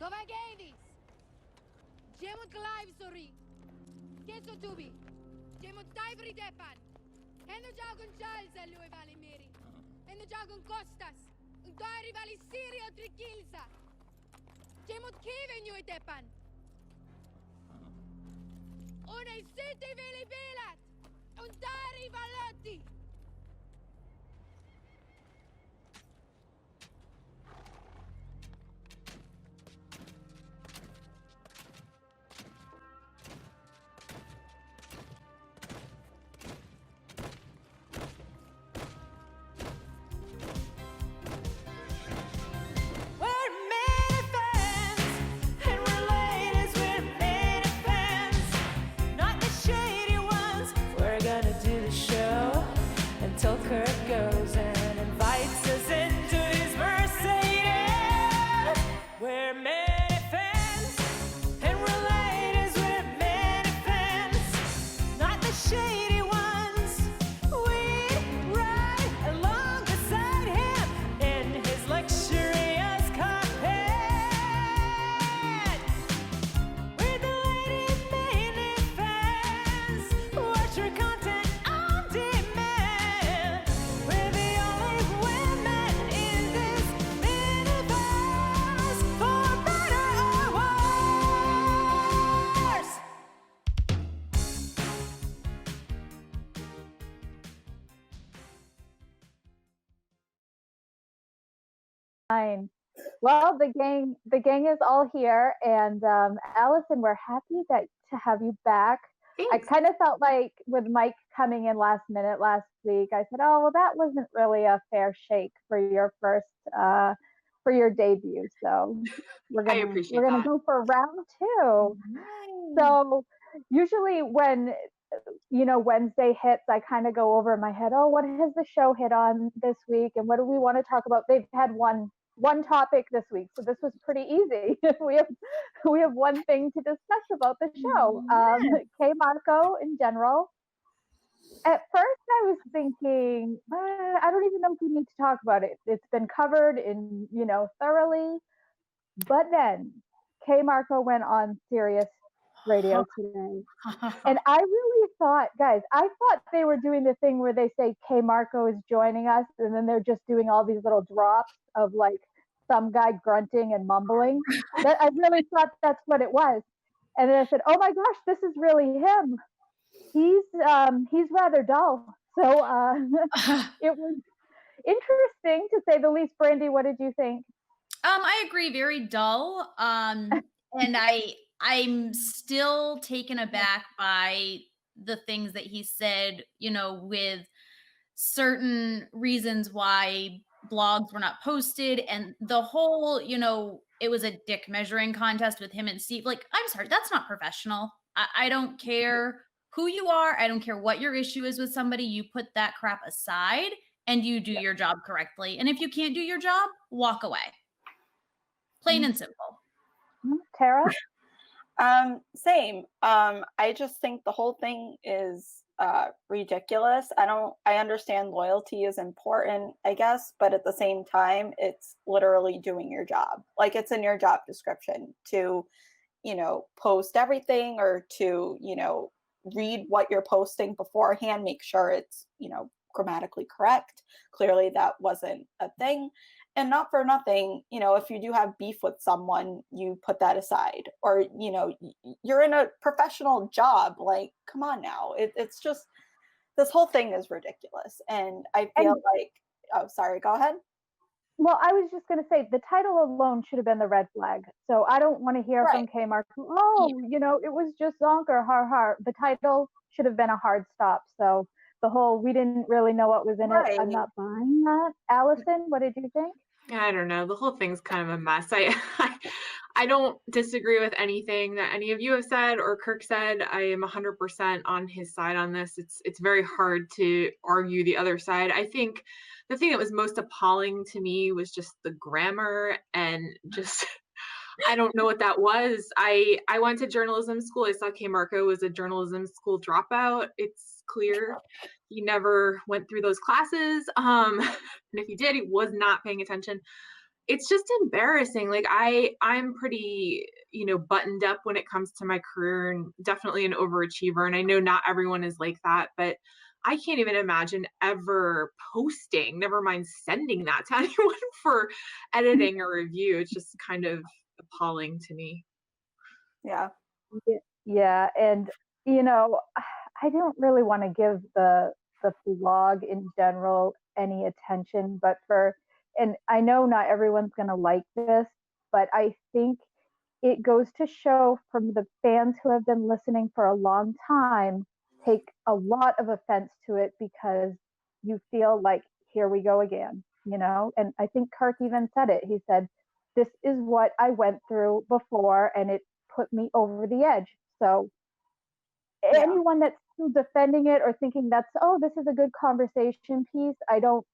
Dov'è Gavis? Jemut live sorry. Keso tubi. Jemut taivri depan. Endo jagun Charles a lui vali miri. Endo jagun Costas. Un tairi vali Sirio trikilsa. Jemut kiven jui depan. Unei siti vili vilat. Un tairi valotti. Fine. Well, the gang is all here, and Allison, we're happy to have you back. Thanks. I kind of felt like with Mike coming in last minute last week, I said, "Oh, well, that wasn't really a fair shake for your first for your debut." So we're gonna go for round two. Nice. So usually when Wednesday hits, I kind of go over in my head, oh, what has the show hit on this week, and what do we want to talk about? They've had one topic this week, so this was pretty easy. we have one thing to discuss about the show. K Marco in general. At first, I was thinking, I don't even know if we need to talk about it. It's been covered in thoroughly. But then K Marco went on Sirius Radio today. And I really thought, guys, I thought they were doing the thing where they say K Marco is joining us, and then they're just doing all these little drops of like some guy grunting and mumbling. I really thought that's what it was. And then I said, oh my gosh, this is really him. He's rather dull. So it was interesting to say the least. Brandy, what did you think? I agree, very dull. And I'm still taken aback by the things that he said, with certain reasons why blogs were not posted, and the whole, it was a dick measuring contest with him and Steve. Like, I'm sorry, that's not professional. I don't care who you are. I don't care what your issue is with somebody. You put that crap aside and you do your job correctly. And if you can't do your job, walk away. Plain and simple. Tara? Same. I just think the whole thing is ridiculous. I understand loyalty is important, I guess, but at the same time, it's literally doing your job. Like, it's in your job description to, post everything, or to, read what you're posting beforehand, make sure it's, grammatically correct. Clearly that wasn't a thing. And not for nothing, if you do have beef with someone, you put that aside, or, you're in a professional job. Like, come on now. It's just, this whole thing is ridiculous. And I feel like, oh, sorry, go ahead. Well, I was just going to say the title alone should have been the red flag. So I don't want to hear from K Marco, it was just zonker, har har. The title should have been a hard stop. So the whole, we didn't really know what was in it. I'm not buying that. Allison, what did you think? I don't know. The whole thing's kind of a mess. I don't disagree with anything that any of you have said or Kirk said. I am 100% on his side on this. It's very hard to argue the other side. I think the thing that was most appalling to me was just the grammar, and just I don't know what that was. I went to journalism school. I saw K Marco was a journalism school dropout. It's clear he never went through those classes. And if he did, he was not paying attention. it's just embarrassing. Like I'm pretty, buttoned up when it comes to my career, and definitely an overachiever. And I know not everyone is like that, but I can't even imagine ever posting, never mind sending that to anyone for editing or review. It's just kind of appalling to me. Yeah. Yeah, and I don't really want to give the blog in general any attention, but and I know not everyone's going to like this, but I think it goes to show from the fans who have been listening for a long time take a lot of offense to it because you feel like, here we go again, and I think Kirk even said it. He said, this is what I went through before and it put me over the edge. So anyone that's still defending it or thinking this is a good conversation piece, I don't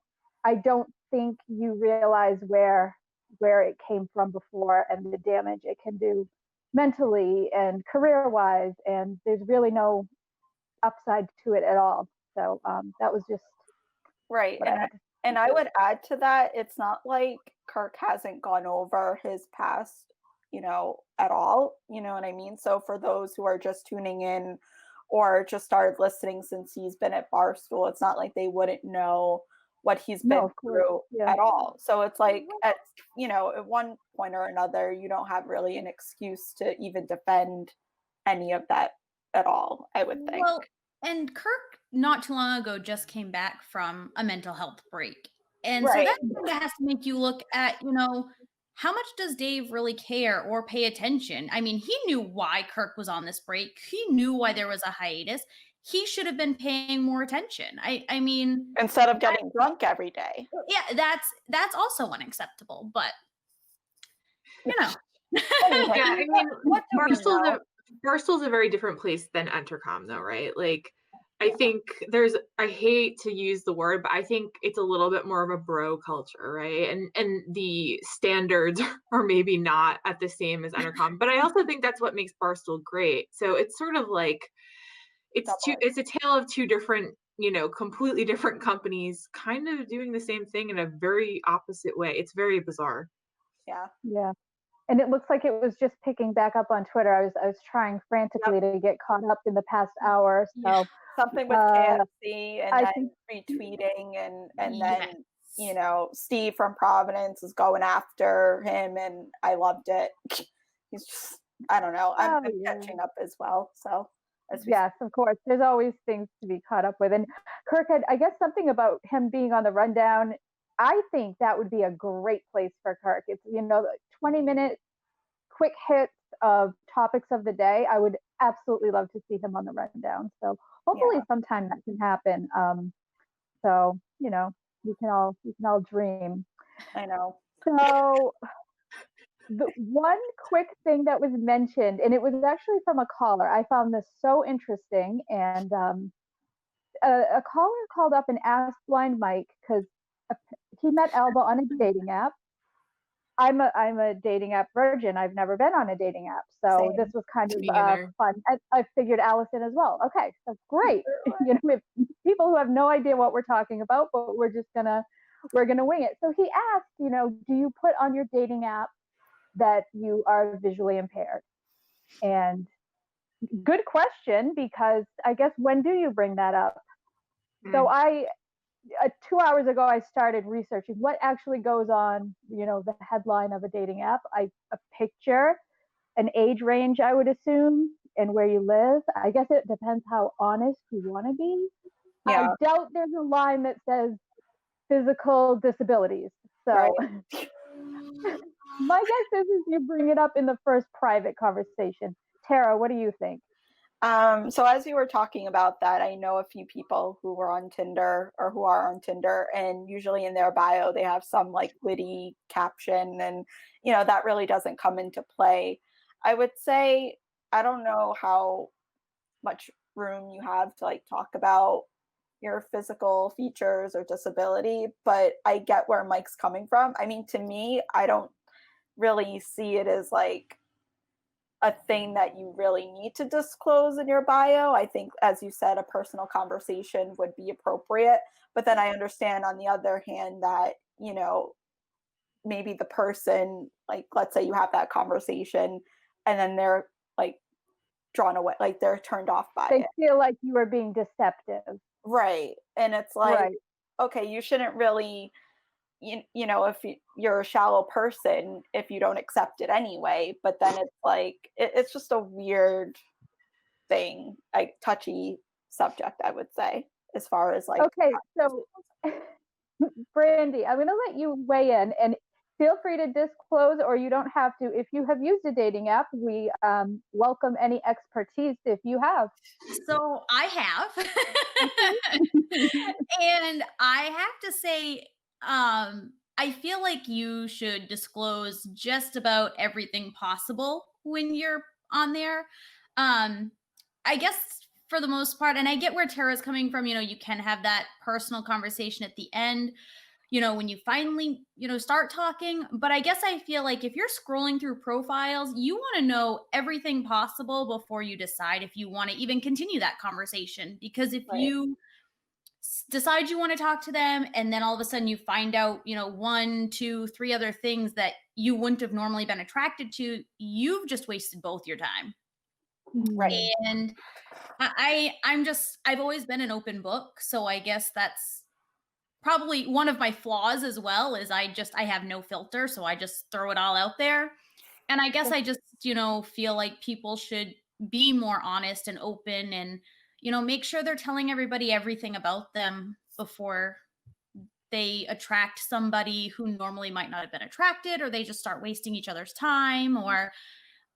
think you realize where it came from before and the damage it can do mentally and career wise, and there's really no upside to it at all. So that was just right. And I would add to that, it's not like Kirk hasn't gone over his past, at all. You know what I mean? So for those who are just tuning in or just started listening since he's been at Barstool, it's not like they wouldn't know what he's been through at all. So it's like at one point or another, you don't have really an excuse to even defend any of that at all, I would think. Well, and Kirk not too long ago just came back from a mental health break. And so that kind of has to make you look at, how much does Dave really care or pay attention? I mean, he knew why Kirk was on this break. He knew why there was a hiatus. He should have been paying more attention. I mean, instead of getting drunk every day. Yeah, that's also unacceptable. But yeah, I mean, Barstool's a very different place than Entercom, though, right? Like, I think I hate to use the word, but I think it's a little bit more of a bro culture, right? And the standards are maybe not at the same as Entercom, but I also think that's what makes Barstool great. So it's sort of like, it's a tale of two different, completely different companies kind of doing the same thing in a very opposite way. It's very bizarre. Yeah. And it looks like it was just picking back up on Twitter. I was trying frantically to get caught up in the past hour. So something with KFC and then retweeting and then Steve from Providence is going after him, and I loved it. He's just, I don't know. I'm catching up as well. So yes, of course. There's always things to be caught up with. And Kirk had, I guess, something about him being on the rundown. I think that would be a great place for Kirk. It's 20-minute quick hits of topics of the day. I would absolutely love to see him on the rundown. So hopefully sometime that can happen. So we can all dream. I know. So the one quick thing that was mentioned, and it was actually from a caller. I found this so interesting, and a caller called up and asked Blind Mike because he met Alba on a dating app. I'm a dating app virgin. I've never been on a dating app, so this was kind of fun. I figured Allison as well. Okay, so great. We have people who have no idea what we're talking about, but we're gonna wing it. So he asked, do you put on your dating app that you are visually impaired? And good question, because I guess when do you bring that up? So 2 hours ago, I started researching what actually goes on, the headline of a dating app. A picture, an age range, I would assume, and where you live. I guess it depends how honest you want to be. I doubt there's a line that says physical disabilities. So my guess is you bring it up in the first private conversation. Tara, what do you think? So as you were talking about that, I know a few people who were on Tinder or who are on Tinder, and usually in their bio, they have some like witty caption, and, that really doesn't come into play. I would say, I don't know how much room you have to like talk about your physical features or disability, but I get where Mike's coming from. I mean, to me, I don't really see it as like a thing that you really need to disclose in your bio. I think, as you said, a personal conversation would be appropriate. But then I understand on the other hand that, maybe the person, like, let's say you have that conversation and then they're like drawn away, like they're turned off by They it. feel like you are being deceptive. Right. And it's like, Right. okay, you shouldn't really, you know, if you're a shallow person, if you don't accept it anyway, but then it's like, it's just a weird thing, like touchy subject, I would say, as far as like. Okay, so Brandy, I'm going to let you weigh in, and feel free to disclose, or you don't have to. If you have used a dating app, we welcome any expertise if you have. So I have. And I have to say, I feel like you should disclose just about everything possible when you're on there. I guess for the most part, and I get where Tara's coming from, you can have that personal conversation at the end, when you finally, start talking. But I guess I feel like if you're scrolling through profiles, you want to know everything possible before you decide if you want to even continue that conversation. Because if Right. you decide you want to talk to them and then all of a sudden you find out, 1, 2, 3 other things that you wouldn't have normally been attracted to, you've just wasted both your time. Right. And I've always been an open book. So I guess that's probably one of my flaws as well, is I have no filter. So I just throw it all out there. And I guess I just, feel like people should be more honest and open and, make sure they're telling everybody everything about them before they attract somebody who normally might not have been attracted, or they just start wasting each other's time. Or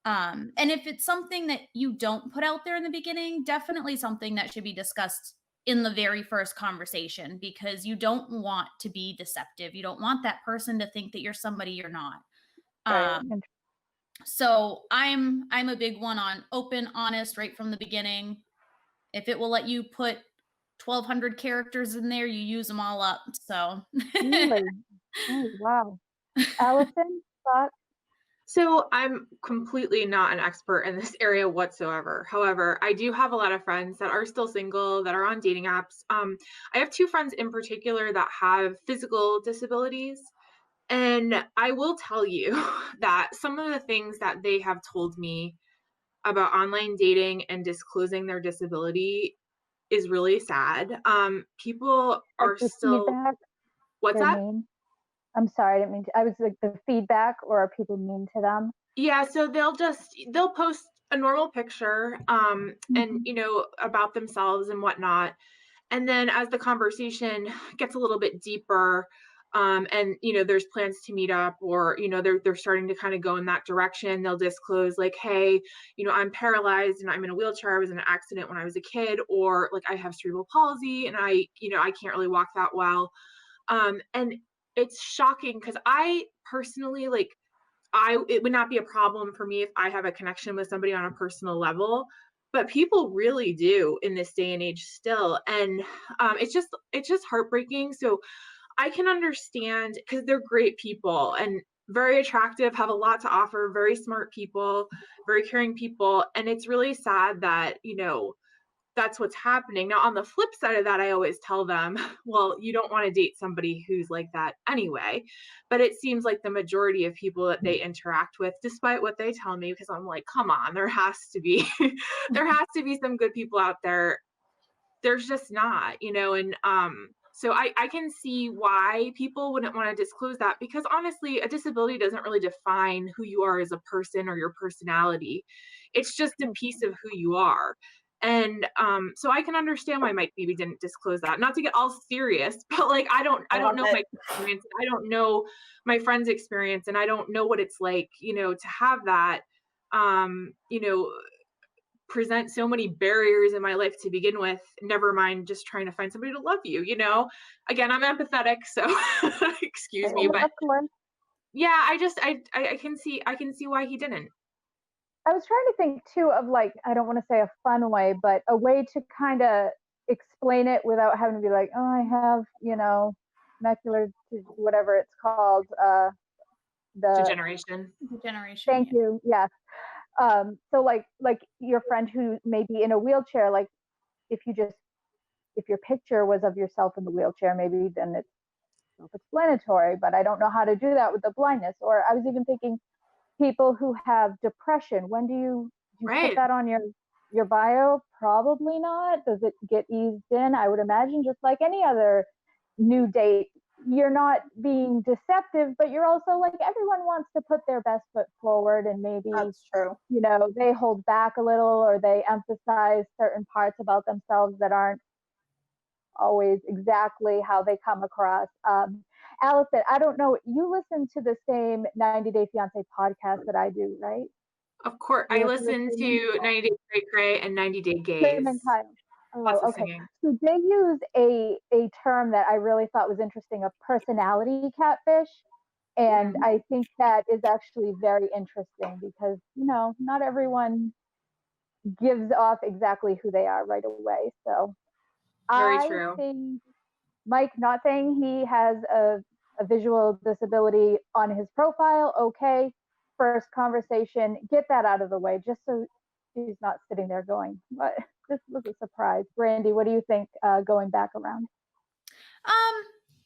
and if it's something that you don't put out there in the beginning, definitely something that should be discussed in the very first conversation, because you don't want to be deceptive. You don't want that person to think that you're somebody you're not. Right. So I'm a big one on open, honest, right from the beginning. If it will let you put 1,200 characters in there, you use them all up. So Really? Oh, wow. Allison, thoughts? So I'm completely not an expert in this area whatsoever. However, I do have a lot of friends that are still single, that are on dating apps. I have 2 friends in particular that have physical disabilities. And I will tell you that some of the things that they have told me about online dating and disclosing their disability is really sad. People Like are the still, feedback? what's They're that? mean? I'm sorry, I didn't mean to. I was like, the feedback, or are people mean to them? Yeah, so they'll post a normal picture, and about themselves and whatnot. And then as the conversation gets a little bit deeper, and there's plans to meet up, or they're starting to kind of go in that direction, they'll disclose like, hey, I'm paralyzed and I'm in a wheelchair. I was in an accident when I was a kid, or like I have cerebral palsy and I can't really walk that well. And it's shocking because I personally, like, it would not be a problem for me if I have a connection with somebody on a personal level, but people really do in this day and age still. And it's just heartbreaking. So I can understand, because they're great people and very attractive, have a lot to offer, very smart people, very caring people. And it's really sad that, that's what's happening. Now, on the flip side of that, I always tell them, well, you don't want to date somebody who's like that anyway. But it seems like the majority of people that they interact with, despite what they tell me, because I'm like, come on, there has to be, there has to be some good people out there. There's just not, and so I can see why people wouldn't want to disclose that, because honestly, a disability doesn't really define who you are as a person or your personality. It's just a piece of who you are. And so I can understand why Mike maybe didn't disclose that. Not to get all serious, but like I don't know my experience. I don't know my friend's experience, and I don't know what it's like, to have that, present so many barriers in my life to begin with, never mind just trying to find somebody to love you. Again, I'm empathetic, so excuse me, but Of course. yeah, I can see why he didn't. I was trying to think too of, like, I don't want to say a fun way, but a way to kind of explain it without having to be like, oh, I have, macular, whatever it's called, Degeneration. Thank you. Yes. So like your friend who may be in a wheelchair, like if your picture was of yourself in the wheelchair, maybe then self-explanatory, but I don't know how to do that with the blindness. Or I was even thinking people who have depression, when do you put Right. that on your bio? Probably not. Does it get eased in? I would imagine just like any other new date, you're not being deceptive, but you're also like, everyone wants to put their best foot forward, and maybe, That's true. you know, they hold back a little, or they emphasize certain parts about themselves that aren't always exactly how they come across. Allison, I don't know, you listen to the same 90 Day Fiance podcast that I do, right? Of course, I listen to 90 Day Cray Cray and 90 Day Gaze. Oh, okay. Singing. So they use a term that I really thought was interesting, a personality catfish. And I think that is actually very interesting because, you know, not everyone gives off exactly who they are right away. So Very true. I think Mike not saying he has a visual disability on his profile, okay. First conversation, get that out of the way, just so he's not sitting there going, what? This was a surprise. Brandy, what do you think going back around?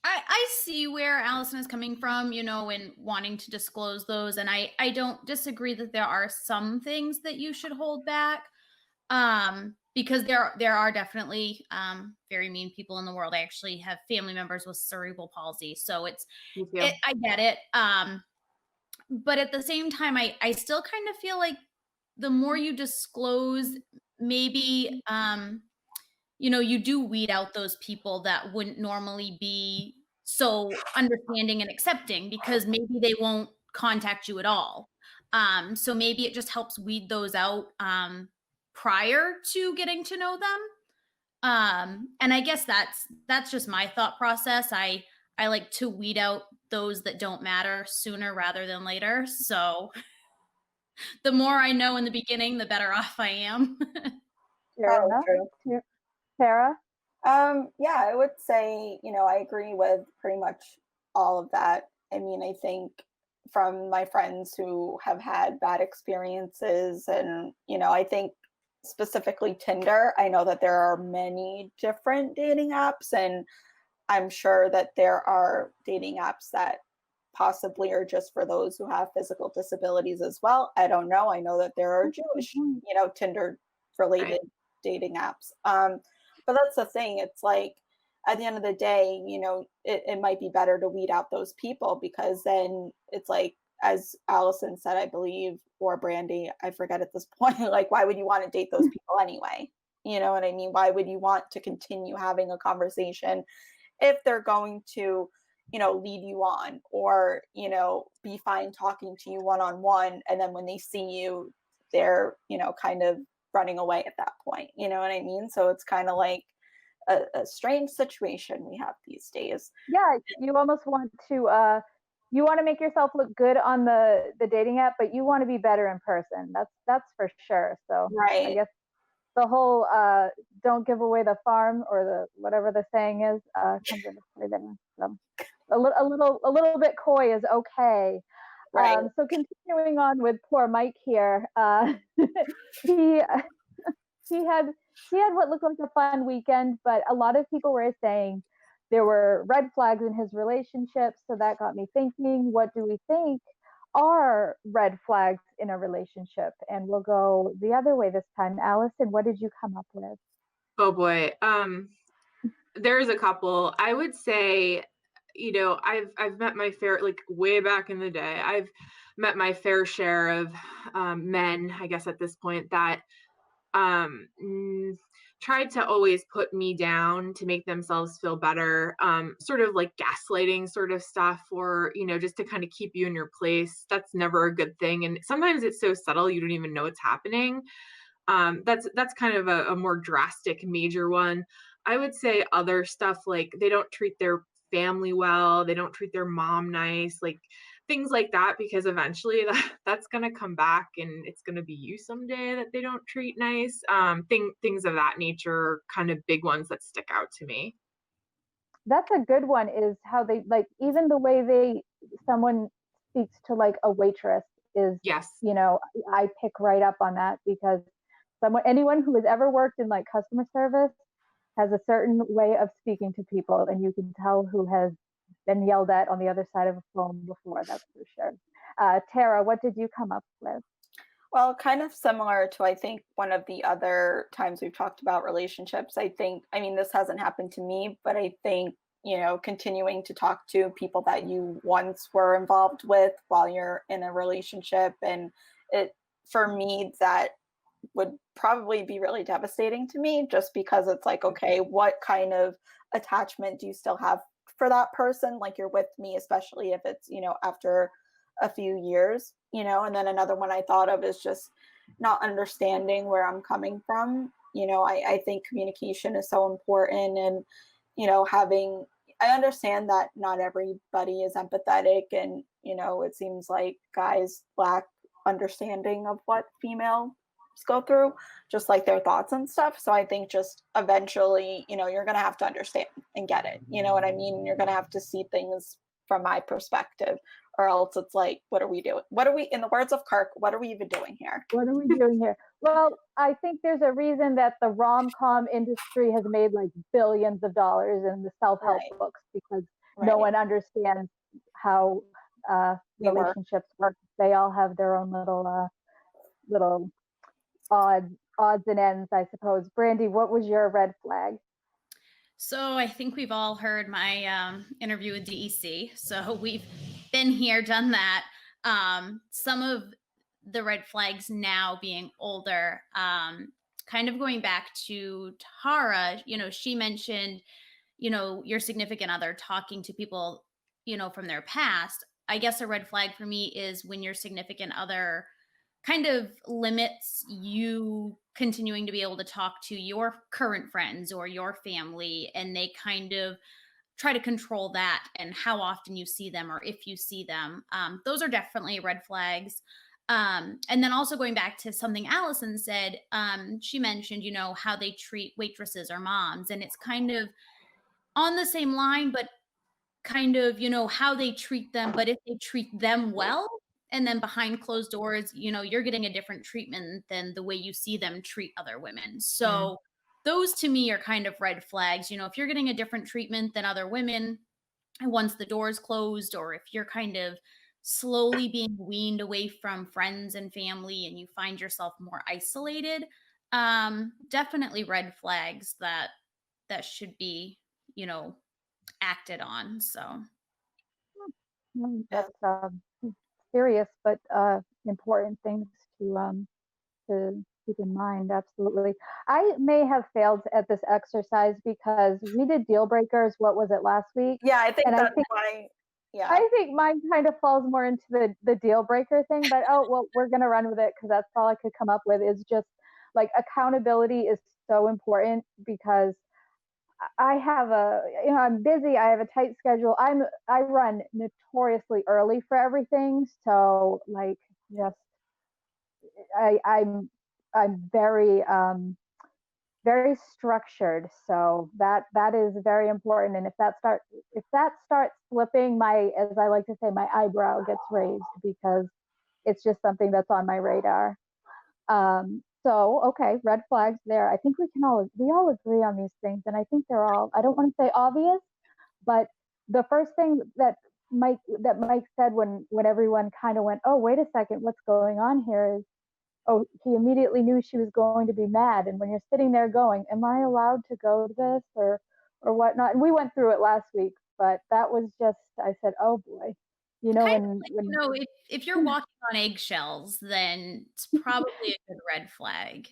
I see where Allison is coming from, you know, in wanting to disclose those. And I don't disagree that there are some things that you should hold back. Because there are definitely very mean people in the world. I actually have family members with cerebral palsy, so I get it. But at the same time, I still kind of feel like the more you disclose, maybe you know, you do weed out those people that wouldn't normally be so understanding and accepting, because maybe they won't contact you at all. So maybe it just helps weed those out prior to getting to know them. And I guess that's just my thought process. I like to weed out those that don't matter sooner rather than later. So the more I know in the beginning, the better off I am. Fair enough. True. Sarah? Yeah, I would say, you know, I agree with pretty much all of that. I mean, I think from my friends who have had bad experiences, and, you know, I think specifically Tinder, I know that there are many different dating apps, and I'm sure that there are dating apps that possibly are just for those who have physical disabilities as well. I don't know. I know that there are Jewish, you know, Tinder related dating apps. But that's the thing. It's like, at the end of the day, you know, it might be better to weed out those people, because then it's like, as Allison said, I believe, or Brandy, I forget at this point, like, why would you want to date those people anyway? You know what I mean? Why would you want to continue having a conversation if they're going to, you know, lead you on, or, you know, be fine talking to you one-on-one, and then when they see you, they're, you know, kind of running away at that point, you know what I mean? So it's kind of like a strange situation we have these days. Yeah, you almost want to you want to make yourself look good on the dating app, but you want to be better in person. That's for sure. So right. I guess the whole don't give away the farm, or the whatever the saying is, comes into play there. So a little bit coy is okay. Right. So continuing on with poor Mike here, he had what looked like a fun weekend, but a lot of people were saying there were red flags in his relationship. So that got me thinking, what do we think are red flags in a relationship? And we'll go the other way this time. Allison, what did you come up with? Oh boy. There's a couple. I would say, you know, I've met my fair, like way back in the day, I've met my fair share of men, I guess at this point, that tried to always put me down to make themselves feel better, sort of like gaslighting sort of stuff, or, you know, just to kind of keep you in your place. That's never a good thing. And sometimes it's so subtle, you don't even know it's happening. That's kind of a more drastic major one. I would say other stuff, like they don't treat their family well, they don't treat their mom nice, like things like that, because eventually that's going to come back, and it's going to be you someday that they don't treat nice. Things of that nature are kind of big ones that stick out to me. That's a good one, is how they, like, even the way someone speaks to like a waitress is, Yes. you know, I pick right up on that, because anyone who has ever worked in like customer service has a certain way of speaking to people, and you can tell who has been yelled at on the other side of a phone before, that's for sure. Tara, what did you come up with? Well, kind of similar to, I think, one of the other times we've talked about relationships. I mean, this hasn't happened to me, but I think, continuing to talk to people that you once were involved with while you're in a relationship. And for me, that would probably be really devastating to me, just because it's like, okay, what kind of attachment do you still have for that person? Like, you're with me, especially if it's, after a few years, and then another one I thought of is just not understanding where I'm coming from. I think communication is so important, and, I understand that not everybody is empathetic, and, it seems like guys lack understanding of what females go through, just like their thoughts and stuff. So I think just eventually, you're going to have to understand and get it. You know what I mean? You're going to have to see things from my perspective, or else it's like, what are we doing? In the words of Kirk, what are we even doing here? What are we doing here? Well, I think there's a reason that the rom-com industry has made like billions of dollars in the self-help books, because no one understands how relationships work. They all have their own little odds and ends, I suppose. Brandy, what was your red flag? So I think we've all heard my interview with DEC. So we've been here, done that. Some of the red flags now being older, kind of going back to Tara, she mentioned, your significant other talking to people, from their past. I guess a red flag for me is when your significant other kind of limits you continuing to be able to talk to your current friends or your family, and they kind of try to control that and how often you see them or if you see them. Those are definitely red flags. And then also going back to something Allison said, she mentioned, how they treat waitresses or moms, and it's kind of on the same line, but kind of, how they treat them, but if they treat them well, and then behind closed doors, you're getting a different treatment than the way you see them treat other women. So those to me are kind of red flags. If you're getting a different treatment than other women, and once the door's closed, or if you're kind of slowly being weaned away from friends and family and you find yourself more isolated, definitely red flags that should be, acted on. So that's serious but important things to keep in mind. Absolutely. I may have failed at this exercise because we did deal breakers. What was it, last week? Yeah, I think that's why. Yeah, I think mine kind of falls more into the deal breaker thing, but we're gonna run with it because that's all I could come up with. Is just like accountability is so important, because I have I'm busy. I have a tight schedule. I run notoriously early for everything. So like, just I'm very very structured. So that is very important. And if that starts slipping, as I like to say, my eyebrow gets raised, because it's just something that's on my radar. So, okay, red flags there. I think we all agree on these things, and I think they're all, I don't want to say obvious, but the first thing that Mike said when everyone kind of went, oh, wait a second, what's going on here, is, oh, he immediately knew she was going to be mad. And when you're sitting there going, am I allowed to go to this or whatnot? And we went through it last week, but that was just, I said, oh boy. If you're walking on eggshells, then it's probably a good red flag.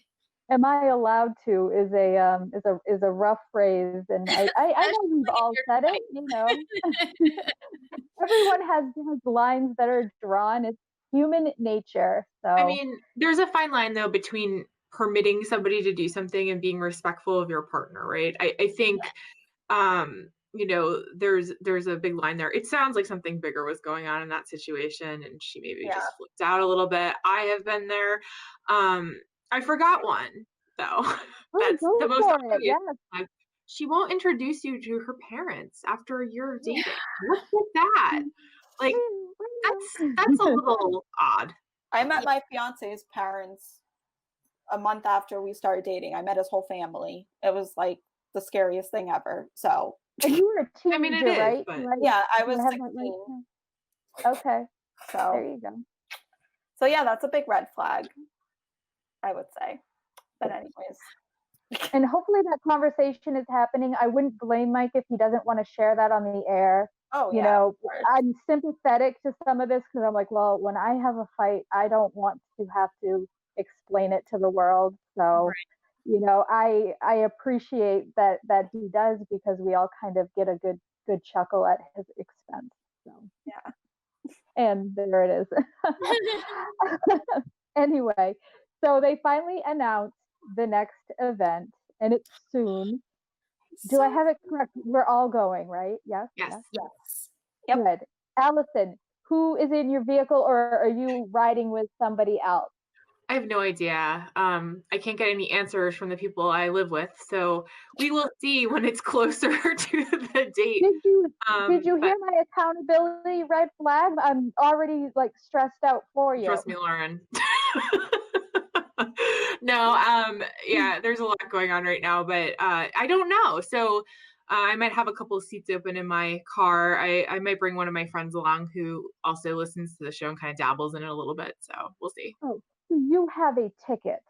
Am I allowed to is a rough phrase, and I know we've all said it. Everyone has lines that are drawn. It's human nature. So I mean, there's a fine line though between permitting somebody to do something and being respectful of your partner, right? I think there's a big line there. It sounds like something bigger was going on in that situation, and she maybe just flipped out a little bit. I have been there. I forgot one though. That's the most obvious. Yes. She won't introduce you to her parents after a year of dating. What's with that? Like, that's a little odd. I met my fiance's parents a month after we started dating. I met his whole family. It was like the scariest thing ever. So And you were a teenager, I mean, it is, right? but Yeah, I Do was have that 16. right? Okay, there So, you go. so yeah, that's a big red flag, I would say. But anyways. And hopefully that conversation is happening. I wouldn't blame Mike if he doesn't want to share that on the air. Oh, You yeah. know, I'm sympathetic to some of this because I'm like, well, when I have a fight, I don't want to have to explain it to the world. So, you know, I appreciate that he does, because we all kind of get a good chuckle at his expense. So Yeah. and there it is. Anyway, so they finally announced the next event, and it's soon. Do I have it correct? We're all going, right? Yes. yes. Yes. Yep. Good. Allison, who is in your vehicle, or are you riding with somebody else? I have no idea. I can't get any answers from the people I live with, so we will see when it's closer to the date. Did you hear my accountability red flag? I'm already like stressed out for you. Trust me, Lauren. No, yeah, there's a lot going on right now, but I don't know. So I might have a couple of seats open in my car. I might bring one of my friends along who also listens to the show and kind of dabbles in it a little bit. So we'll see. Oh, so you have a ticket.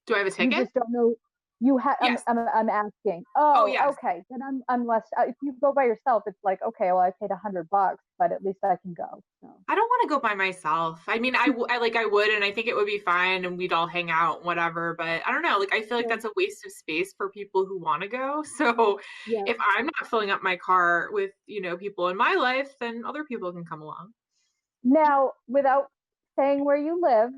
Do I have a ticket? You just don't know. You have. Yes. I'm asking. Oh, yes. Okay. Then I'm less. If you go by yourself, it's like, okay, well, I paid $100, but at least I can go. So. I don't want to go by myself. I mean, I would, and I think it would be fine, and we'd all hang out and whatever. But I don't know. Like, I feel like that's a waste of space for people who want to go. So Yeah. if I'm not filling up my car with, people in my life, then other people can come along. Now, without saying where you live,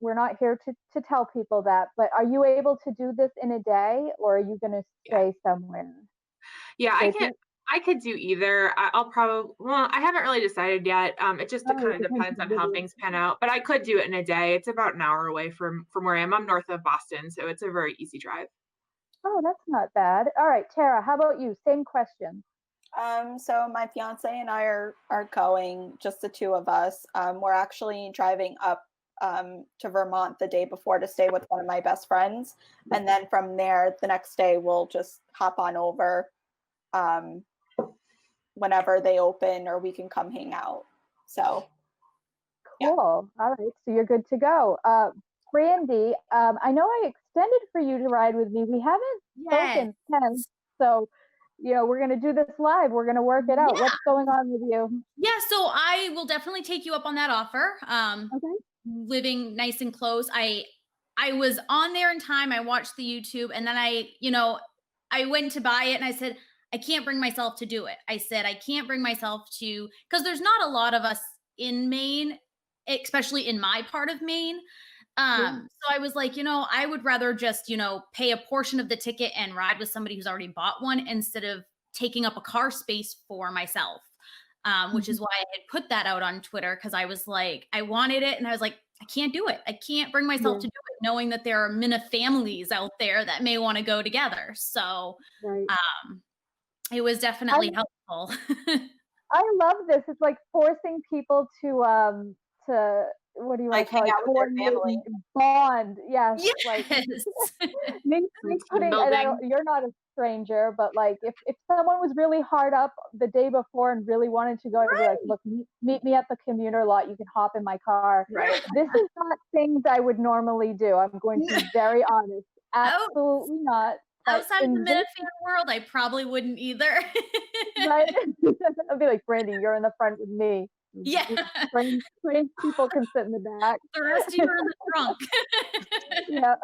we're not here to tell people that, but are you able to do this in a day, or are you going to stay somewhere? Yeah, I could do either. I'll probably, I haven't really decided yet. It just kind of depends on how things pan out, but I could do it in a day. It's about an hour away from where I am. I'm north of Boston, so it's a very easy drive. Oh, that's not bad. All right, Tara, how about you? Same question. So my fiance and I are going, just the two of us. We're actually driving up to Vermont the day before to stay with one of my best friends. And then from there, the next day, we'll just hop on over whenever they open, or we can come hang out. So. Cool. Yeah. All right. So you're good to go. Brandy, I know I extended for you to ride with me. We haven't spoken since. So, we're going to do this live. We're going to work it out. Yeah. What's going on with you? Yeah. So I will definitely take you up on that offer. Okay. Living nice and close. I was on there in time. I watched the YouTube, and then I went to buy it, and I said, I can't bring myself to do it. I said, I can't bring myself to, because there's not a lot of us in Maine, especially in my part of Maine. So I was like, I would rather just, pay a portion of the ticket and ride with somebody who's already bought one, instead of taking up a car space for myself. Which is why I had put that out on Twitter, because I was like, I wanted it, and I was like, I can't do it. I can't bring myself to do it, knowing that there are Minna families out there that may want to go together. So it was definitely helpful. I love this. It's like forcing people to what do you want to call it? Coordinate, bond. Yes. Like me putting, you're not a stranger, but like if someone was really hard up the day before and really wanted to go, I'd be like, look, meet me at the commuter lot. You can hop in my car. Right. This is not things I would normally do. I'm going to be very honest. Absolutely not. Outside of the Minna fan world, I probably wouldn't either. Right? I'd be like, Brandy, you're in the front with me. Yeah. Strange people can sit in the back. The rest of you are in the trunk. Yeah.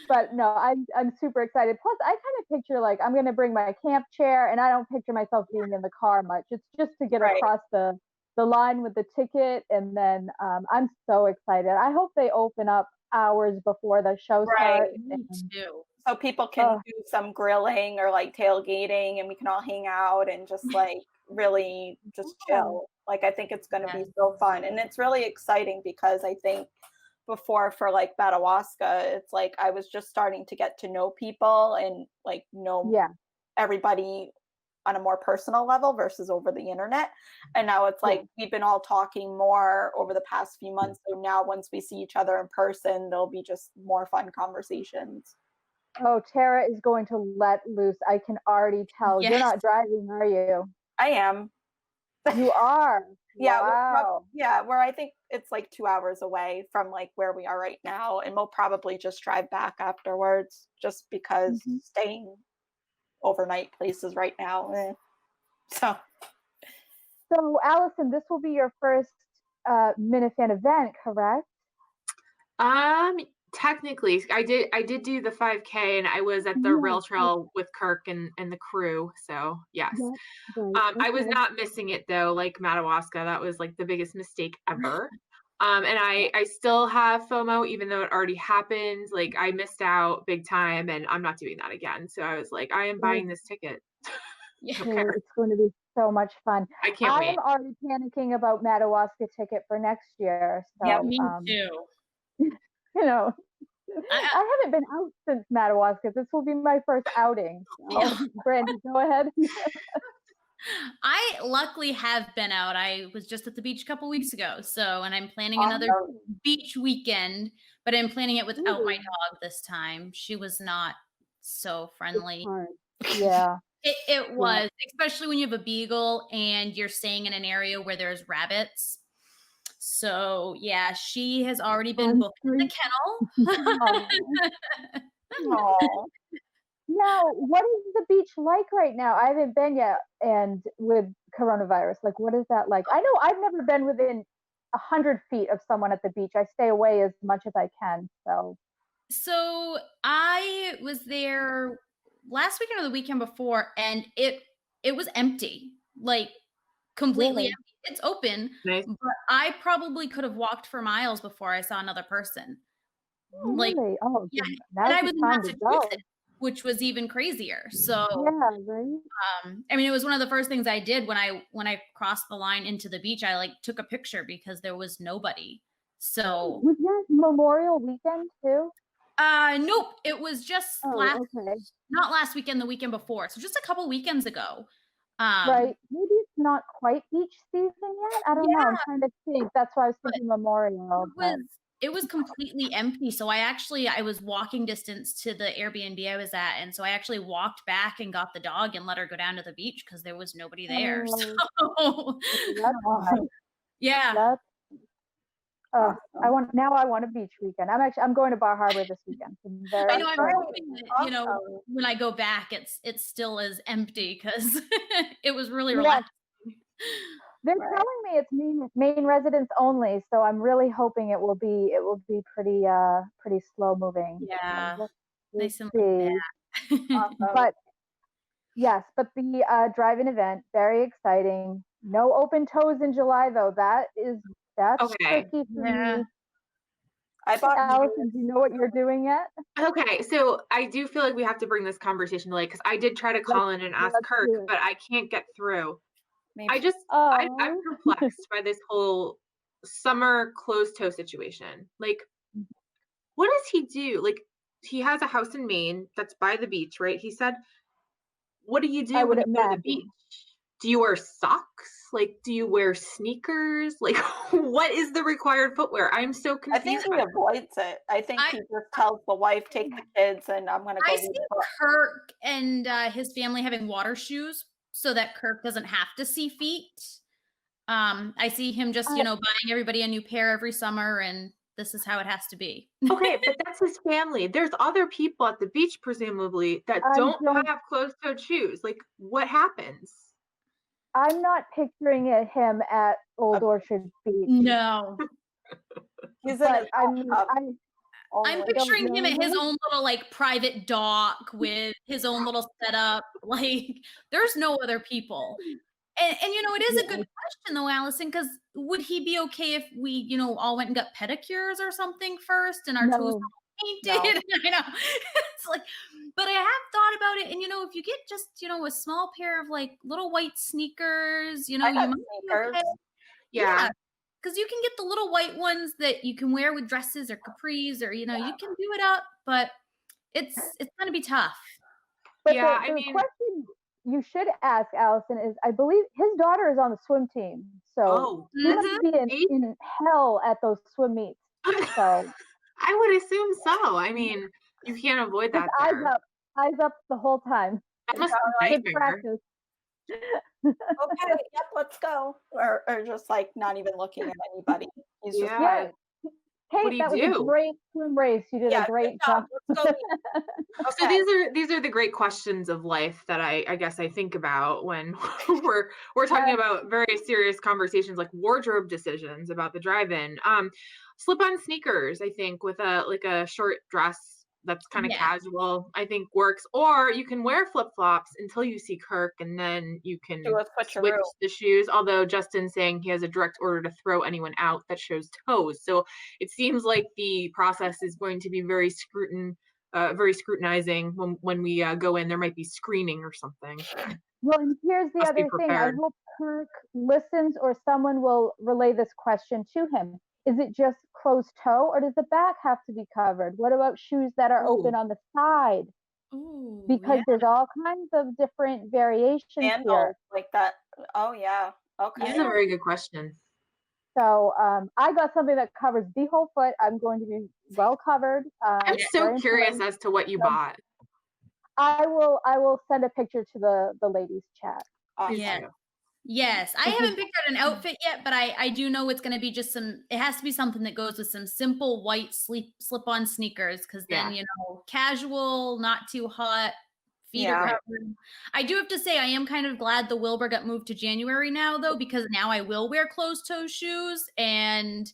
But no, I'm super excited. Plus, I kind of picture like I'm going to bring my camp chair, and I don't picture myself being in the car much. It's just to get across the line with the ticket, and then I'm so excited. I hope they open up hours before the show starts. Me too. So people can do some grilling or like tailgating, and we can all hang out and just like really just chill. Like, I think it's going to be so fun. And it's really exciting because I think before, for like Madawaska, it's like I was just starting to get to know people and like know everybody on a more personal level versus over the internet. And now it's like we've been all talking more over the past few months. So now once we see each other in person, there'll be just more fun conversations. Oh, Tara is going to let loose. I can already tell. You're Yes. not driving, are you? I am. You are. Yeah, Wow. where I think it's like 2 hours away from like where we are right now, and we'll probably just drive back afterwards, just because staying overnight places right now. So Allison, this will be your first Minifan event, correct? Technically, I did do the 5K, and I was at the rail trail with Kirk and the crew. So yes. Right. I was Okay. not missing it though, like Madawaska. That was like the biggest mistake ever. And I still have FOMO, even though it already happened. Like I missed out big time, and I'm not doing that again. So I was like, I am buying this ticket. Yeah. It's going to be so much fun. I can't wait. I'm already panicking about Madawaska ticket for next year. So, Yeah, Me too. you know, I haven't been out since Madawaska. This will be my first outing. So, Brandy, go ahead. I luckily have been out. I was just at the beach a couple weeks ago. So, and I'm planning another beach weekend, but I'm planning it without my dog this time. She was not so friendly. Yeah. It was, especially when you have a beagle and you're staying in an area where there's rabbits. So yeah, she has already been booked in the kennel. Aw. Now, what is the beach like right now? I haven't been yet, and with coronavirus, like, what is that like? I know I've never been within 100 feet of someone at the beach. I stay away as much as I can. So I was there last weekend or the weekend before, and it was empty, like completely empty. It's open, Nice. but I probably could have walked for miles before I saw another person. Like, really? Oh, yeah, now's and I the was in time to go. Massachusetts, which was even crazier. So Yeah, right. I mean, it was one of the first things I did when I crossed the line into the beach. I like took a picture because there was nobody. So Was that Memorial Weekend too? nope, it was just not last weekend, the weekend before. So just a couple weekends ago. Right. Maybe it's not quite beach season yet. I don't know. I'm trying to think. That's why I was thinking Memorial. It was completely empty. So I was walking distance to the Airbnb I was at. And so I actually walked back and got the dog and let her go down to the beach because there was nobody there. So yeah. I want a beach weekend. I'm going to Bar Harbor this weekend. I know, I'm hoping that, when I go back, it's still as empty because it was really relaxing. They're telling me it's main residents only, so I'm really hoping it will be pretty slow moving. Yeah, we'll see. But yes, but the drive-in event, very exciting. No open toes in July though. That's tricky for me. I bought Allison, do you know what you're doing yet? Okay, so I do feel like we have to bring this conversation to light because I did try to call in and ask Kirk, but I can't get through. I'm perplexed by this whole summer closed toe situation. Like, what does he do? Like, he has a house in Maine that's by the beach, right? He said, what do you do when you go to the beach? Do you wear socks? Like, do you wear sneakers? Like, what is the required footwear? I'm so confused. I think he avoids it. I think he just tells the wife, take the kids, and I'm going to go. I see Kirk and his family having water shoes so that Kirk doesn't have to see feet. I see him just, buying everybody a new pair every summer, and this is how it has to be. Okay, but that's his family. There's other people at the beach, presumably, that don't have closed-toed shoes. Like, what happens? I'm not picturing him at Old Orchard Beach. No. I'm picturing him at his own little private dock with his own little setup. Like, there's no other people. And it is a good question though, Allison, because would he be okay if we, all went and got pedicures or something first and our toes painted? No. I know. It's like, but I have thought about it, and if you get just, a small pair of little white sneakers, you might be okay. Yeah. Because you can get the little white ones that you can wear with dresses or capris, or you can do it up, but it's gonna be tough. But the question you should ask Allison is, I believe his daughter is on the swim team, so he must be in hell at those swim meets. So I would assume so. I mean, You can't avoid that Eyes there. up, eyes up the whole time. That must be a Good nightmare. practice. Okay, yep, let's go. Or just like not even looking at anybody. He's just Yeah. Kate, What do you that was do? a great swim race. You did yeah, a great good job. job. Let's go. So Okay. these are the great questions of life that I guess I think about when we're talking about very serious conversations like wardrobe decisions about the drive-in. Slip-on sneakers, I think, with a short dress that's kind of Yeah. casual, I think works. Or you can wear flip-flops until you see Kirk, and then you can Do a switch switcheroo. the shoes. Although Justin's saying he has a direct order to throw anyone out that shows toes. So it seems like the process is going to be very scrutinizing when we go in. There might be screening or something. Well, and here's the Must be other thing. I prepared. hope Kirk listens or someone will relay this question to him. Is it just closed toe or does the back have to be covered? What about shoes that are open Ooh. on the side? Ooh, Because yeah. there's all kinds of different variations here. Handles like that. Oh yeah. Okay. This is a very good question. So I got something that covers the whole foot. I'm going to be well covered. I'm so very curious important. as to what you So bought. I will send a picture to the ladies chat. Awesome. Yeah. Yes, I haven't picked out an outfit yet, but I do know it's going to be just it has to be something that goes with some simple white slip-on sneakers, because then, Yeah. casual, not too hot, feet are Yeah. covered. I do have to say, I am kind of glad the Wilbur got moved to January now, though, because now I will wear closed-toe shoes, and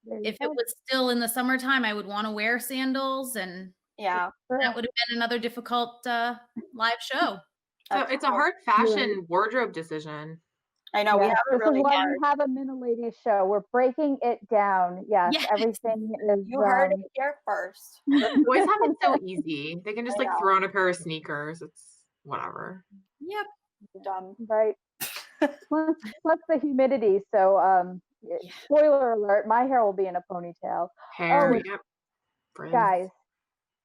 There you if it go. was still in the summertime, I would want to wear sandals, and Yeah. that would have been another difficult live show. So That's it's a cool. hard fashion wardrobe decision. I know we Yes, have a this really is why hard. we have a Miniladies show. We're breaking it down. Yes, Yes. everything is. You heard it here first. Boys have it so easy. They can just I like know. throw on a pair of sneakers. It's whatever. Yep. Dumb. Right. Plus the humidity. So spoiler alert, my hair will be in a ponytail. Hair, Oh, yep. Frizz. guys,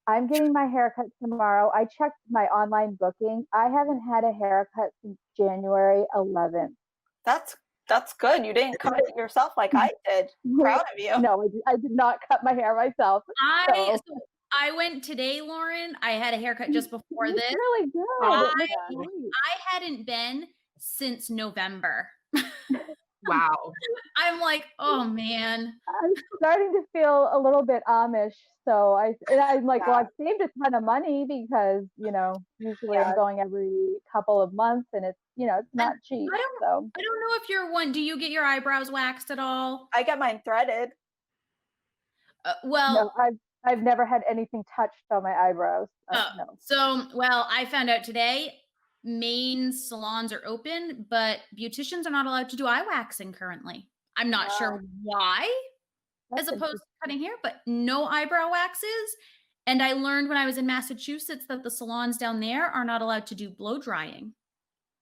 I'm getting my haircut tomorrow. I checked my online booking. I haven't had a haircut since January 11th. That's good. You didn't cut it yourself like I did. Proud of you. No, I did not cut my hair myself. So I went today, Lauren. I had a haircut just before It's this. really good. I hadn't been since November. Wow. I'm like, oh man. I'm starting to feel a little bit Amish. So I'm like, well, I've saved a ton of money because, usually I'm going every couple of months and it's, it's not cheap. I don't know if you're one. Do you get your eyebrows waxed at all? I get mine threaded. No, I've never had anything touched on my eyebrows. No. So, I found out today main salons are open, but beauticians are not allowed to do eye waxing currently. I'm not sure why, as opposed to cutting hair, but no eyebrow waxes. And I learned when I was in Massachusetts that the salons down there are not allowed to do blow drying.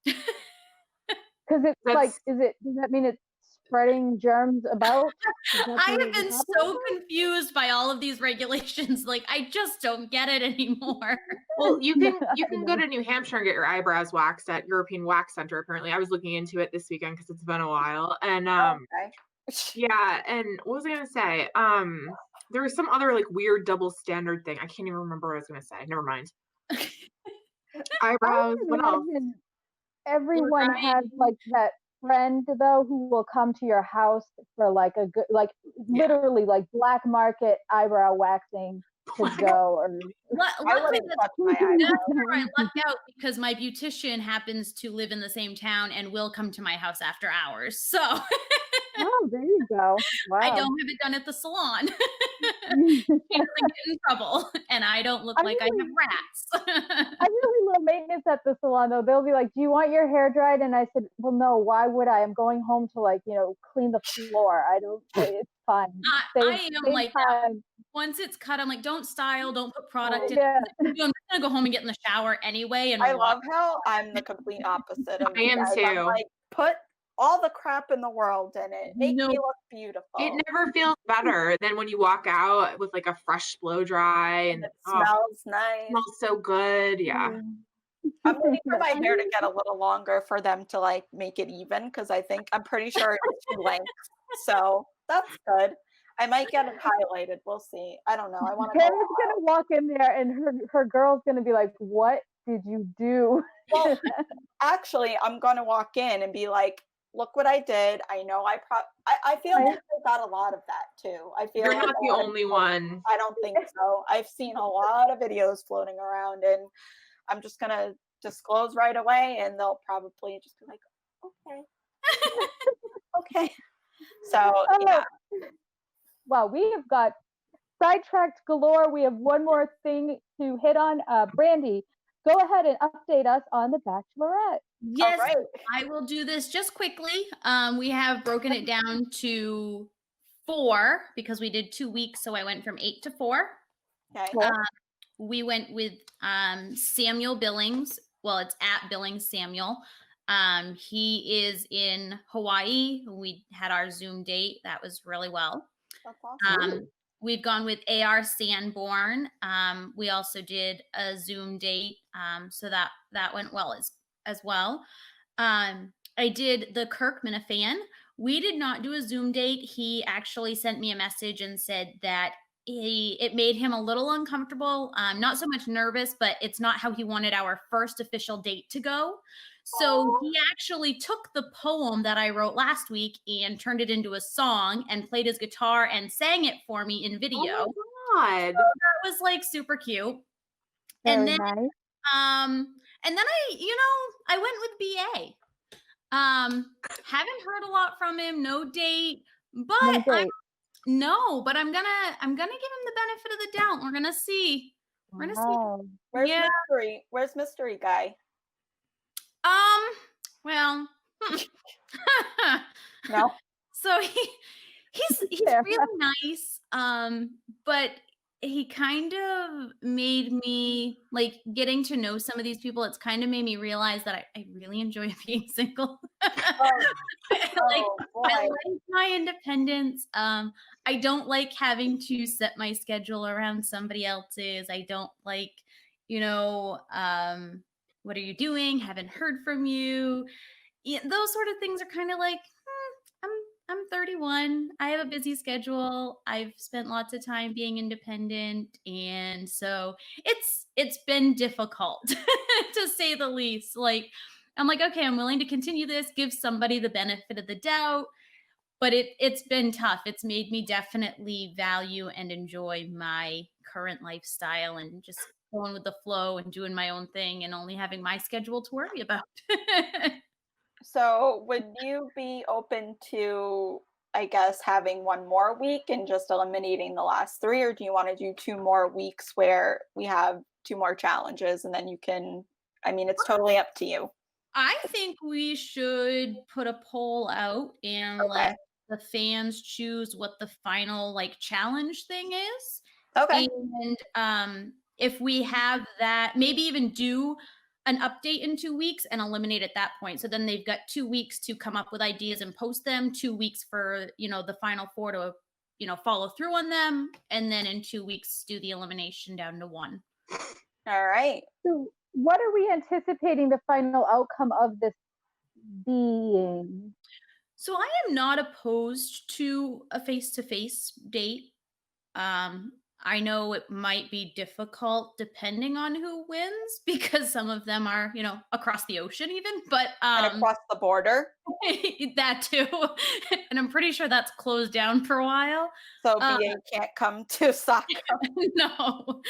Because it's does that mean it's spreading germs about? I have been so confused by all of these regulations. Like, I just don't get it anymore. Well, you can go to New Hampshire and get your eyebrows waxed at European Wax Center. Apparently, I was looking into it this weekend because it's been a while. And yeah. And what was I gonna say? There was some other like weird double standard thing. I can't even remember what I was gonna say. Never mind. Eyebrows. What else? Everyone has like that friend though who will come to your house for like a good, like literally like black market eyebrow waxing to go. Or luckily, I lucked out because my beautician happens to live in the same town and will come to my house after hours. So oh, there you go. Wow. I don't have it done at the salon. She doesn't get in trouble, and I don't look like I have rats. I really love maintenance at the salon though. They'll be like, "Do you want your hair dried?" And I said, "Well, no. Why would I? I'm going home to clean the floor. I don't. It's fine." I am like that. Once it's cut, I'm like, "Don't style, don't put product in." Yeah. I'm just gonna go home and get in the shower anyway. And I love how I'm the complete opposite of you guys. I'm like, put all the crap in the world in it. Make me look beautiful. It never feels better than when you walk out with like a fresh blow dry and it smells nice. It smells so good. Yeah. I'm waiting for my hair to get a little longer for them to like make it even because I'm pretty sure it's too length. So that's good. I might get it highlighted. We'll see. I don't know. I want to Kara's gonna walk in there and her girl's gonna be like, "What did you do?" Well, actually, I'm gonna walk in and be like, "Look what I did. I know I feel like I got a lot of that too. I feel You're like not the only one. I don't think so. I've seen a lot of videos floating around, and I'm just gonna disclose right away, and they'll probably just be like, "Okay, okay." So yeah. Well, we have got sidetracked galore. We have one more thing to hit on. Brandy, go ahead and update us on The Bachelorette. Yes, All right. I will do this just quickly. We have broken it down to 4 because we did 2 weeks, so I went from 8 to 4. Okay. We went with Samuel Billings. Well, it's at Billings Samuel. He is in Hawaii. We had our Zoom date. That was really well. That's awesome. We've gone with AR Sanborn. We also did a Zoom date, so that went well as well. I did the Kirk Minifan. We did not do a Zoom date. He actually sent me a message and said that it made him a little uncomfortable, not so much nervous, but it's not how he wanted our first official date to go. So he actually took the poem that I wrote last week and turned it into a song and played his guitar and sang it for me in video. Oh my God. So that was like super cute. Very and then nice. and then I went with BA. Haven't heard a lot from him, no date, but No date. but I'm gonna give him the benefit of the doubt. We're gonna see. Wow. Where's Yeah. mystery? Where's mystery guy? Well, No. so he's Fair. really nice. But he kind of made me like getting to know some of these people. It's kind of made me realize that I really enjoy being single. Oh boy. I like my independence. I don't like having to set my schedule around somebody else's. I don't like, what are you doing? Haven't heard from you. Yeah, those sort of things are kind of like, I'm 31. I have a busy schedule. I've spent lots of time being independent, and so it's been difficult to say the least. Like I'm like, okay, I'm willing to continue this, give somebody the benefit of the doubt, but it's been tough. It's made me definitely value and enjoy my current lifestyle and just going with the flow and doing my own thing and only having my schedule to worry about. So would you be open to, I guess, having one more week and just eliminating the last 3, or do you want to do 2 more weeks where we have 2 more challenges and then you can, it's totally up to you. I think we should put a poll out and let the fans choose what the final challenge thing is. Okay. And if we have that, maybe even do an update in 2 weeks and eliminate at that point. So then they've got 2 weeks to come up with ideas and post them, 2 weeks for, the final 4 to, follow through on them. And then in 2 weeks, do the elimination down to 1. All right. So what are we anticipating the final outcome of this being? So I am not opposed to a face-to-face date. I know it might be difficult depending on who wins because some of them are, across the ocean even, but And across the border. that too. And I'm pretty sure that's closed down for a while. So BA can't come to soccer. No.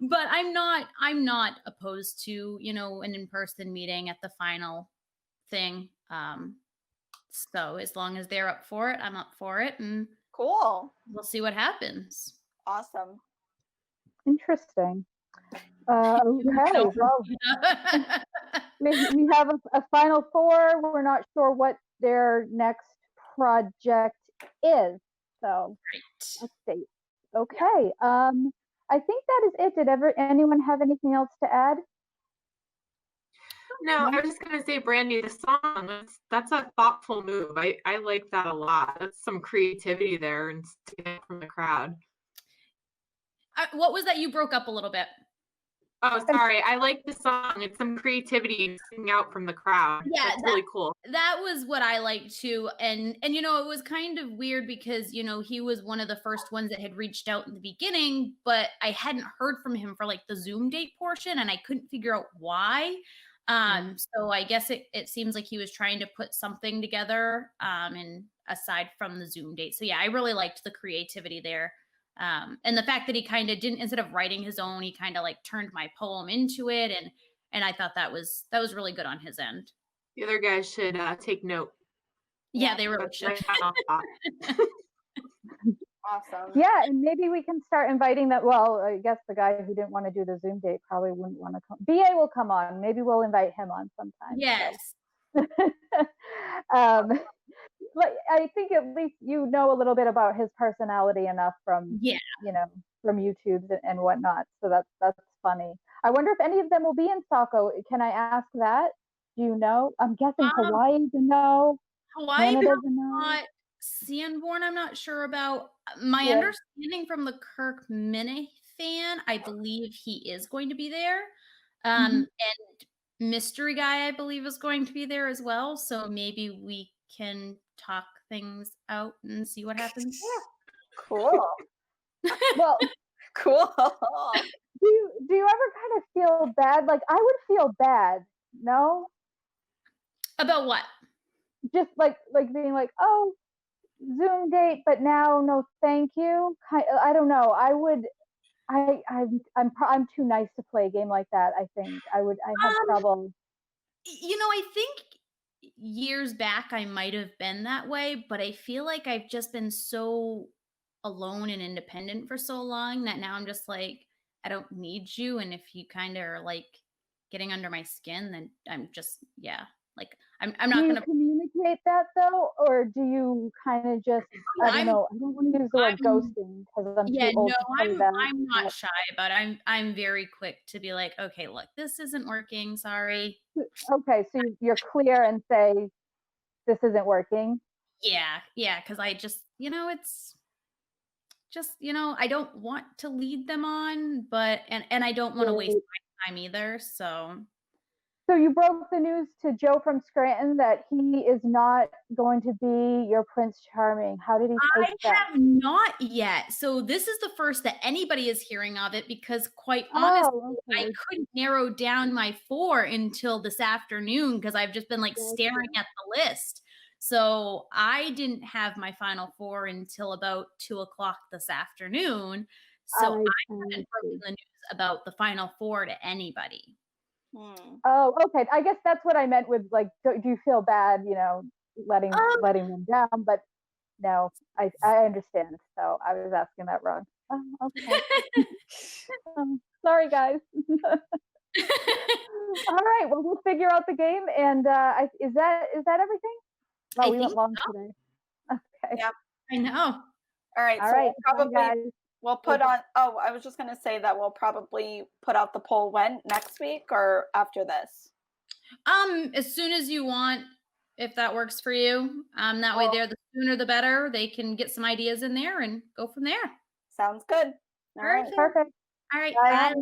But I'm not opposed to, an in-person meeting at the final thing. So as long as they're up for it, I'm up for it, and Cool. we'll see what happens. Awesome. Interesting. Okay, well, we have a final 4. We're not sure what their next project is, so update. Okay, I think that is it. Did anyone have anything else to add? No, I was just gonna say, Brandy, the song, that's a thoughtful move. I like that a lot. That's some creativity there and sticking it from the crowd. What was that? You broke up a little bit. Oh, sorry. I like the song. It's some creativity singing out from the crowd. Yeah, That's really cool. That was what I liked too. And you know, it was kind of weird because, you know, he was one of the first ones that had reached out in the beginning, but I hadn't heard from him for like the Zoom date portion and I couldn't figure out why. So I guess it seems like he was trying to put something together and aside from the Zoom date. So yeah, I really liked the creativity there. And the fact that he kind of didn't, instead of writing his own, he kind of like turned my poem into it. And I thought that was really good on his end. The other guys should take note. Yeah, they really should. Awesome. Yeah, and maybe we can start inviting that. Well, I guess the guy who didn't want to do the Zoom date probably wouldn't want to come. BA will come on. Maybe we'll invite him on sometime. Yes. So. Like, I think at least you know a little bit about his personality enough from from YouTube and whatnot. So that's funny. I wonder if any of them will be in Saco. Can I ask that? Do you know? I'm guessing Hawaii's a no. Hawaii, Canada's a no. not. Sanborn, I'm not sure about. My understanding from the Kirk Mini fan, I believe he is going to be there. And Mystery Guy, I believe, is going to be there as well. So maybe we can talk things out and see what happens. Cool. Well, cool. Do you ever kind of feel bad? Like I would feel bad, no? About what? Just like being like, oh, Zoom date, but now no, thank you. I don't know. I would. I'm too nice to play a game like that. I think I have trouble. You know, I think years back I might have been that way, but I feel like I've just been so alone and independent for so long that now I'm just like, I don't need you. And if you kind of are like getting under my skin, then I'm just, like I'm not going to communicate that though, or do you kind of just, I don't know. I don't want to use the word ghosting because I'm too old to say that. I'm not shy about it. I'm very quick to be like, okay, look, this isn't working. Sorry. Okay, so you're clear and say this isn't working. Yeah, because I just, it's just, I don't want to lead them on, but and I don't want to waste my time either. So you broke the news to Joe from Scranton that he is not going to be your Prince Charming. How did he take that? I have not yet. So this is the first that anybody is hearing of it because quite honestly, I couldn't narrow down my 4 until this afternoon because I've just been like staring at the list. So I didn't have my final 4 until about 2:00 this afternoon. So I haven't broken the news about the final 4 to anybody. Oh, okay. I guess that's what I meant with like, do you feel bad, letting them down? But no, I understand. So I was asking that wrong. Oh, okay. Sorry, guys. All right. Well, we'll figure out the game. And is that everything? Oh, we went long today. Okay. Yeah, I know. All right. So we'll probably we'll put on. Oh, I was just going to say that we'll probably put out the poll when next week or after this. As soon as you want, if that works for you. That way, the sooner the better. They can get some ideas in there and go from there. Sounds good. All right. Perfect. All right. Bye.